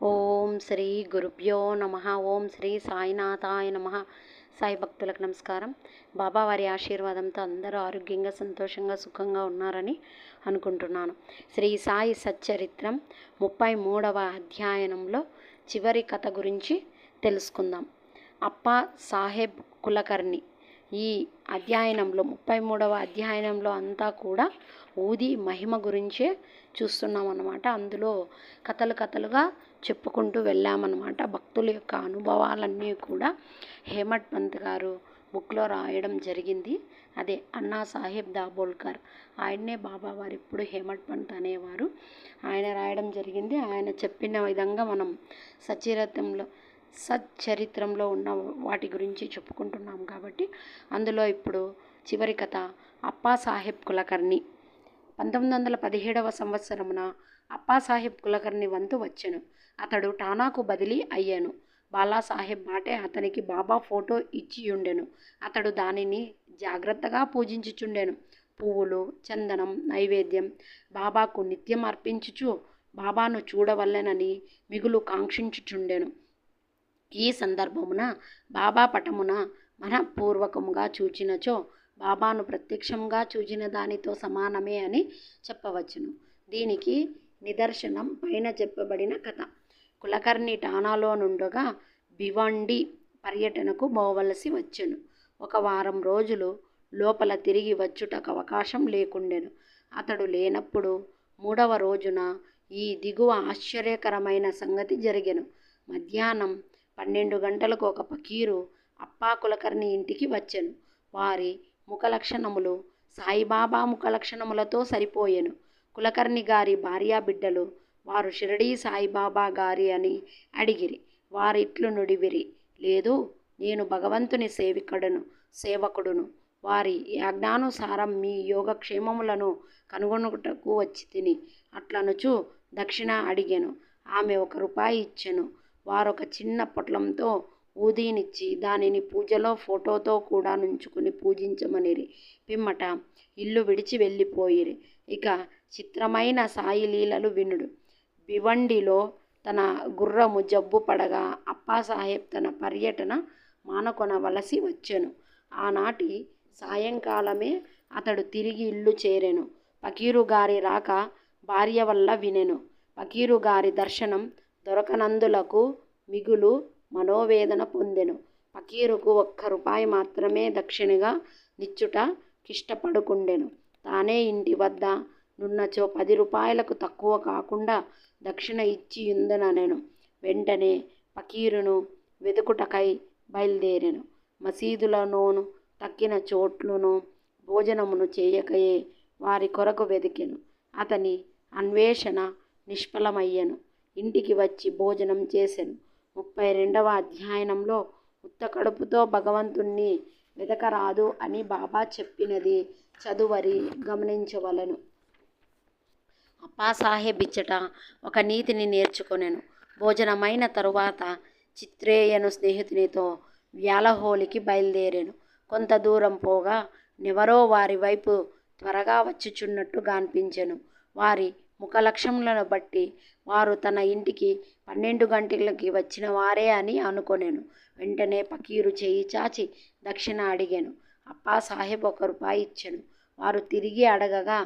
ఓం శ్రీ గురుభ్యో నమ. ఓం శ్రీ సాయినాథాయ నమ. సాయి భక్తులకు నమస్కారం. బాబా వారి ఆశీర్వాదంతో అందరూ ఆరోగ్యంగా, సంతోషంగా, సుఖంగా ఉన్నారని అనుకుంటున్నాను. శ్రీ సాయి సచ్చరిత్రం 33వ అధ్యాయంలో చివరి కథ గురించి తెలుసుకుందాం. అప్పా సాహెబ్ కులకర్ణి. ఈ అధ్యయనంలో 33వ అధ్యయనంలో అంతా కూడా ఊది మహిమ గురించే చూస్తున్నాం అన్నమాట. అందులో కథలుగా చెప్పుకుంటూ వెళ్ళామన్నమాట. భక్తుల యొక్క అనుభవాలన్నీ కూడా హేమట్ పంత్ గారు బుక్లో రాయడం జరిగింది. అదే అన్నా సాహెబ్ దాబోల్కర్, ఆయన్నే బాబా వారు ఇప్పుడు హేమట్ పంత్ అనేవారు. ఆయన రాయడం జరిగింది. ఆయన చెప్పిన విధంగా మనం సచ్చరిత్రంలో ఉన్న వాటి గురించి చెప్పుకుంటున్నాం కాబట్టి అందులో ఇప్పుడు చివరి కథ అప్పా సాహెబ్ కులకర్ణి. 1917వ సంవత్సరమున అప్పాసాహెబ్ కులకర్ణి వంతు వచ్చెను. అతడు ఠానాకు బదిలీ అయ్యాను. బాలాసాహెబ్ బాటే అతనికి బాబా ఫోటో ఇచ్చియుండెను. అతడు దానిని జాగ్రత్తగా పూజించుచుండెను. పువ్వులు, చందనం, నైవేద్యం బాబాకు నిత్యం అర్పించుచు బాబాను చూడవలెనని మిగులు కాంక్షించుచుండెను. ఈ సందర్భమున బాబా పటమున మనఃపూర్వకముగా చూచినచో బాబాను ప్రత్యక్షంగా చూచిన దానితో సమానమే అని చెప్పవచ్చును. దీనికి నిదర్శనం పైన చెప్పబడిన కథ. కులకర్ణి ఠానాలో నుండగా భివండి పర్యటనకు పోవలసి వచ్చెను. 1 వారం రోజులు లోపల తిరిగి వచ్చుటకు అవకాశం లేకుండెను. అతడు లేనప్పుడు 3వ రోజున ఈ దిగువ ఆశ్చర్యకరమైన సంగతి జరిగెను. మధ్యాహ్నం 12 గంటలకు ఒక ఫకీరు అప్పా కులకర్ణి ఇంటికి వచ్చెను. వారి ముఖలక్షణములు సాయిబాబా ముఖలక్షణములతో సరిపోయెను. కులకర్ణి గారి భార్యా బిడ్డలు వారు షిరిడీ సాయిబాబా గారి అని అడిగిరి. వారిట్లు నుడివిరి, లేదు, నేను భగవంతుని సేవకుడును. వారి యాజ్ఞానుసారం మీ యోగక్షేమములను కనుగొనుటకు వచ్చి తిని అట్లనుచు దక్షిణ అడిగెను. ఆమె 1 రూపాయి ఇచ్చెను. వారొక చిన్న పొట్లంతో ఊదీనిచ్చి దానిని పూజలో ఫోటోతో కూడా నుంచుకుని పూజించమనిరి. పిమ్మట ఇల్లు విడిచి వెళ్ళిపోయిరి. ఇక చిత్రమైన సాయి లీలలు వినుడు. భివండిలో తన గుర్రము జబ్బు పడగా అప్పాసాహెబ్ తన పర్యటన మానుకొనవలసి వచ్చెను. ఆనాటి సాయంకాలమే అతడు తిరిగి ఇల్లు చేరెను. ఫకీరు గారి రాక భార్య వల్ల వినెను. ఫకీరు గారి దర్శనం దొరకనందులకు మిగులు మనోవేదన పొందెను. ఫకీరుకు 1 రూపాయి మాత్రమే దక్షిణగా నిచ్చుట కిష్టపడుకుండెను. తానే ఇంటి వద్ద నున్నచో 10 రూపాయలకు తక్కువ కాకుండా దక్షిణ ఇచ్చియుందుననెను. వెంటనే ఫకీరును వెదుకుటకై బయలుదేరెను. మసీదులలోను తక్కిన చోట్లును భోజనమును చేయకయే వారి కొరకు వెదికెను. అతని అన్వేషణ నిష్ఫలమయ్యెను. ఇంటికి వచ్చి భోజనం చేసెను. 32వ అధ్యయనంలో ఉత్త కడుపుతో భగవంతుణ్ణి వెదకరాదు అని బాబా చెప్పినది చదువరి గమనించవలెను. అప్పాసాహెబ్ ఇచ్చట ఒక నీతిని నేర్చుకొనెను. భోజనమైన తరువాత చిత్రేయను స్నేహితునితో వ్యాలహోలికి బయలుదేరెను. కొంత దూరం పోగా నెవరో వారి వైపు త్వరగా వచ్చుచున్నట్టు గాన్పించెను. వారి ముఖలక్షణములను బట్టి వారు తన ఇంటికి 12 గంటలకి వచ్చిన వారే అని అనుకొనెను. వెంటనే ఫకీరు చేయి చాచి దక్షిణ అడిగెను. అప్పాసాహెబ్ 1 రూపాయి ఇచ్చెను. వారు తిరిగి అడగగా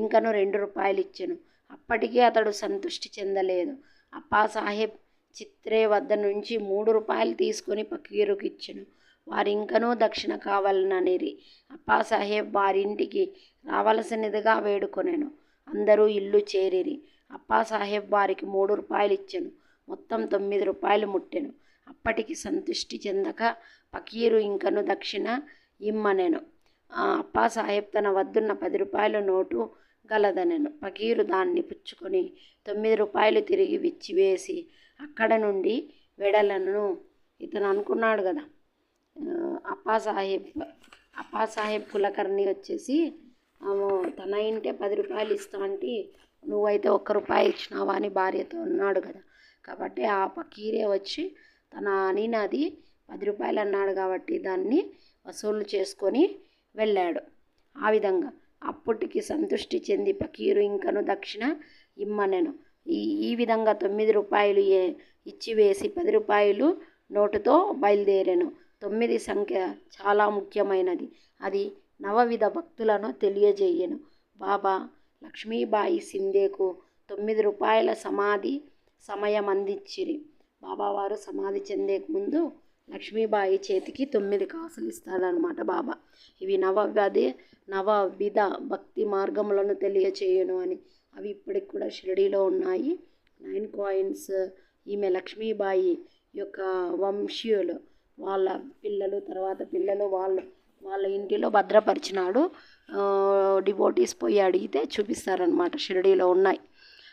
ఇంకను 2 రూపాయలు ఇచ్చెను. అప్పటికీ అతడు సంతృష్టి చెందలేదు. అప్పాసాహెబ్ చిత్రే వద్ద నుంచి 3 రూపాయలు తీసుకొని ఫకీరుకి ఇచ్చెను. వారింకనూ దక్షిణ కావాలననిరి. అప్పాసాహెబ్ వారింటికి రావలసినదిగా వేడుకొనెను. అందరూ ఇల్లు చేరిరి. అప్పాసాహెబ్ వారికి 3 రూపాయలు ఇచ్చెను. మొత్తం 9 రూపాయలు ముట్టెను. అప్పటికి సంతృష్టి చెందక ఫకీరు ఇంకను దక్షిణ ఇమ్మనెను. అప్పాసాహెబ్ తన వద్దున్న 10 రూపాయల నోటు గలదనెను. ఫకీరు దాన్ని పుచ్చుకొని 9 రూపాయలు తిరిగి విచ్చివేసి అక్కడ నుండి వెడలను. ఇతను అనుకున్నాడు కదా, అప్పాసాహెబ్ కులకర్ణి వచ్చేసి తన ఇంటే 10 రూపాయలు ఇస్తా అంటే నువ్వైతే 1 రూపాయి ఇచ్చినావా అని భార్యతో అన్నాడు కదా. కాబట్టి ఆ ఫకీరే వచ్చి తన అనినది 10 రూపాయలు అన్నాడు కాబట్టి దాన్ని వసూలు చేసుకొని వెళ్ళాడు. ఆ విధంగా అప్పటికి సంతృష్టి చెంది ఫకీరు ఇంకను దక్షిణ ఇమ్మనెను. ఈ విధంగా 9 రూపాయలు ఇచ్చివేసి 10 రూపాయలు నోటుతో బయలుదేరాను. 9 సంఖ్య చాలా ముఖ్యమైనది. అది నవవిధ భక్తులను తెలియజేయను. బాబా లక్ష్మీబాయి సింధేకు 9 రూపాయల సమాధి సమయం అందించిరి. బాబావారు సమాధి చెందేకు ముందు లక్ష్మీబాయి చేతికి 9 కాసులు ఇస్తాడనమాట బాబా. ఇవి నవవిధ భక్తి మార్గములను తెలియచేయను అని. అవి ఇప్పటికి కూడా షిరిడీలో ఉన్నాయి. 9 కాయిన్స్ ఈమె లక్ష్మీబాయి యొక్క వంశీయులు, వాళ్ళ పిల్లలు, తర్వాత పిల్లలు వాళ్ళ ఇంటిలో భద్రపరిచినాడు. డివోటీస్ పోయి అడిగితే చూపిస్తారనమాట. షిరిడీలో ఉన్నాయి.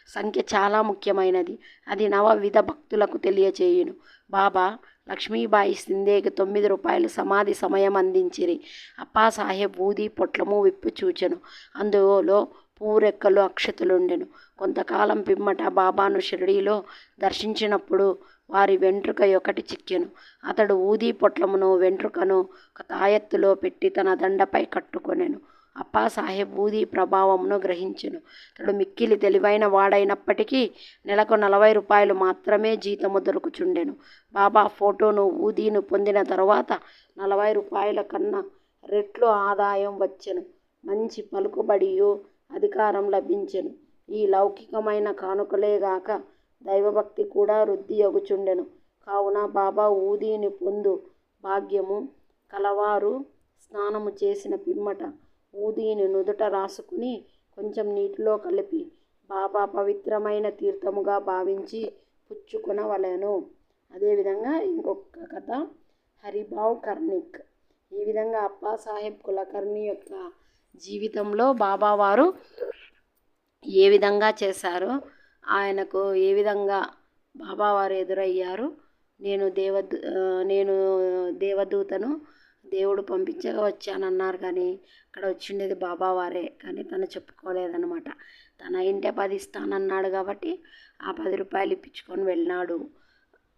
సంఖ్య చాలా ముఖ్యమైనది. అది నవవిధ భక్తులకు తెలియచేయును. బాబా లక్ష్మీబాయి సింధేకి 9 రూపాయలు సమాధి సమయం అందించిరి. అప్పాసాహెబ్ ఊది పొట్లము విప్పు చూచెను. అందులో పూరెక్కలు అక్షతులుండెను. కొంతకాలం పిమ్మట బాబాను షిరిడీలో దర్శించినప్పుడు వారి వెంట్రుక ఒకటి చిక్కెను. అతడు ఊది పొట్లమును వెంట్రుకను ఒక తాయెత్తులో పెట్టి తన దండపై కట్టుకొనెను. అప్పాసాహెబ్ ఊది ప్రభావమును గ్రహించెను. అతడు మిక్కిలి తెలివైన వాడైనప్పటికీ నెలకు 40 రూపాయలు మాత్రమే జీతము దొరుకుచుండెను. బాబా ఫోటోను ఊదీను పొందిన తరువాత 40 రూపాయల కన్నా రెట్లు ఆదాయం వచ్చెను. మంచి పలుకుబడియు అధికారం లభించెను. ఈ లౌకికమైన కానుకలేగాక దైవభక్తి కూడా వృద్ధి అగుచుండెను. కావున బాబా ఊదీని పొందు భాగ్యము కలవారు స్నానము చేసిన పిమ్మట ఊదీని నుదుట రాసుకుని కొంచెం నీటిలో కలిపి బాబా పవిత్రమైన తీర్థముగా భావించి పుచ్చుకొనవలెను. అదేవిధంగా ఇంకొక కథ, హరిభావ్ కర్ణిక్. ఈ విధంగా అప్పాసాహెబ్ కులకర్ణి యొక్క జీవితంలో బాబావారు ఏ విధంగా చేశారో, ఆయనకు ఏ విధంగా బాబావారు ఎదురయ్యారు. నేను దేవదూతను దేవుడు పంపించగా వచ్చానన్నారు, కానీ అక్కడ వచ్చిండేది బాబావారే, కానీ తను చెప్పుకోలేదన్నమాట. తన ఇంటే 10 ఇస్తానన్నాడు కాబట్టి ఆ 10 రూపాయలు ఇప్పించుకొని వెళ్ళినాడు.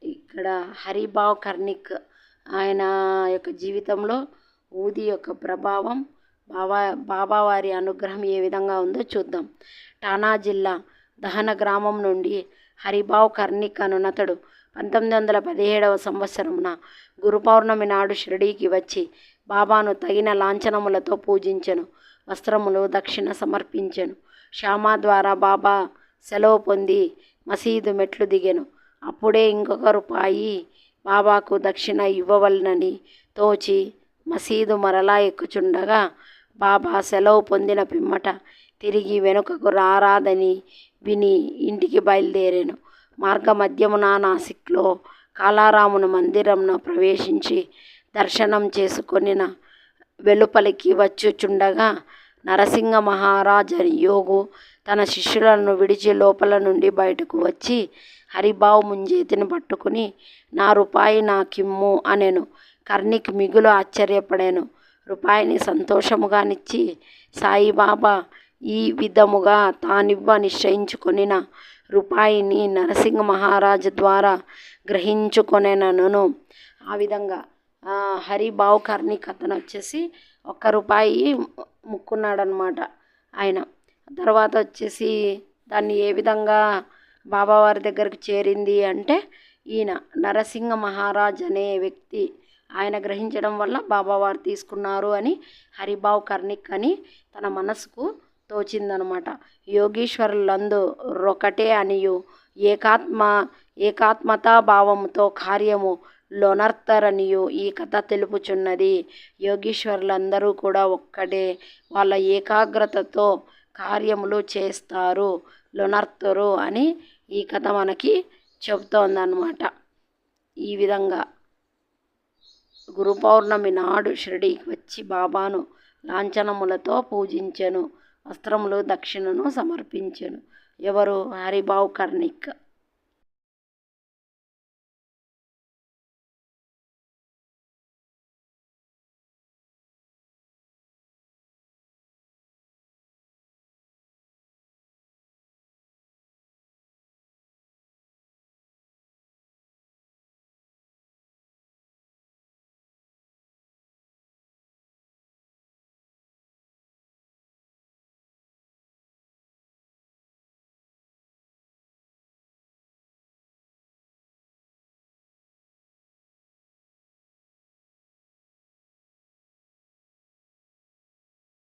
ఇక్కడ హరిభావ్ కర్ణిక్ ఆయన యొక్క జీవితంలో ఊది యొక్క ప్రభావం, బాబావారి అనుగ్రహం ఏ విధంగా ఉందో చూద్దాం. ఠానా జిల్లా దహన గ్రామం నుండి హరిభావ్ కర్ణిక్ అనునతడు 1917వ సంవత్సరమున గురు పౌర్ణమి నాడు షిరిడీకి వచ్చి బాబాను తగిన లాంఛనములతో పూజించెను. వస్త్రములు దక్షిణ సమర్పించెను. శ్యామా ద్వారా బాబా సెలవు పొంది మసీదు మెట్లు దిగెను. అప్పుడే ఇంకొక రూపాయి బాబాకు దక్షిణ ఇవ్వవలనని తోచి మసీదు మరలా ఎక్కుచుండగా బాబా సెలవు పొందిన పిమ్మట తిరిగి వెనుకకు రారాదని విని ఇంటికి బయలుదేరాను. మార్గమధ్యమున నాసిక్లో కాలారామును మందిరంను ప్రవేశించి దర్శనం చేసుకొనిన వెలుపలికి వచ్చుచుండగా నరసింహ మహారాజ్ అని యోగు తన శిష్యులను విడిచి లోపల నుండి బయటకు వచ్చి హరిభావ్ ముంజేతిని పట్టుకుని, నా రూపాయి నాకిమ్ము అనెను. కర్ణిక్ మిగులు ఆశ్చర్యపడాను. రూపాయిని సంతోషముగానిచ్చి సాయిబాబా ఈ విధముగా తానివ్వ నిశ్చయించుకొనిన రూపాయిని నరసింహ మహారాజు ద్వారా గ్రహించుకొనెనను. ఆ విధంగా హరిభావ్ కర్ణిక్ అతను వచ్చేసి 1 రూపాయి ముక్కున్నాడనమాట ఆయన. తర్వాత వచ్చేసి దాన్ని ఏ విధంగా బాబావారి దగ్గరికి చేరింది అంటే, ఈయన నరసింహ మహారాజ్ అనే వ్యక్తి ఆయన గ్రహించడం వల్ల బాబావారు తీసుకున్నారు అని హరిభావ్ కర్ణిక్ అని తన మనసుకు తోచిందనమాట. యోగీశ్వరులందు రొకటే అనియు ఏకాత్మతా భావముతో కార్యము లొనర్తరనియు ఈ కథ తెలుపుచున్నది. యోగీశ్వరులందరూ కూడా ఒక్కటే, వాళ్ళ ఏకాగ్రతతో కార్యములు చేస్తారు, లొనర్తరు అని ఈ కథ మనకి చెబుతోందన్నమాట. ఈ విధంగా గురు పౌర్ణమి నాడు షిరిడీకి వచ్చి బాబాను లాంఛనములతో పూజించెను. వస్త్రములు దక్షిణను సమర్పించెను. ఎవరు? హరిభావ్ కర్ణిక్.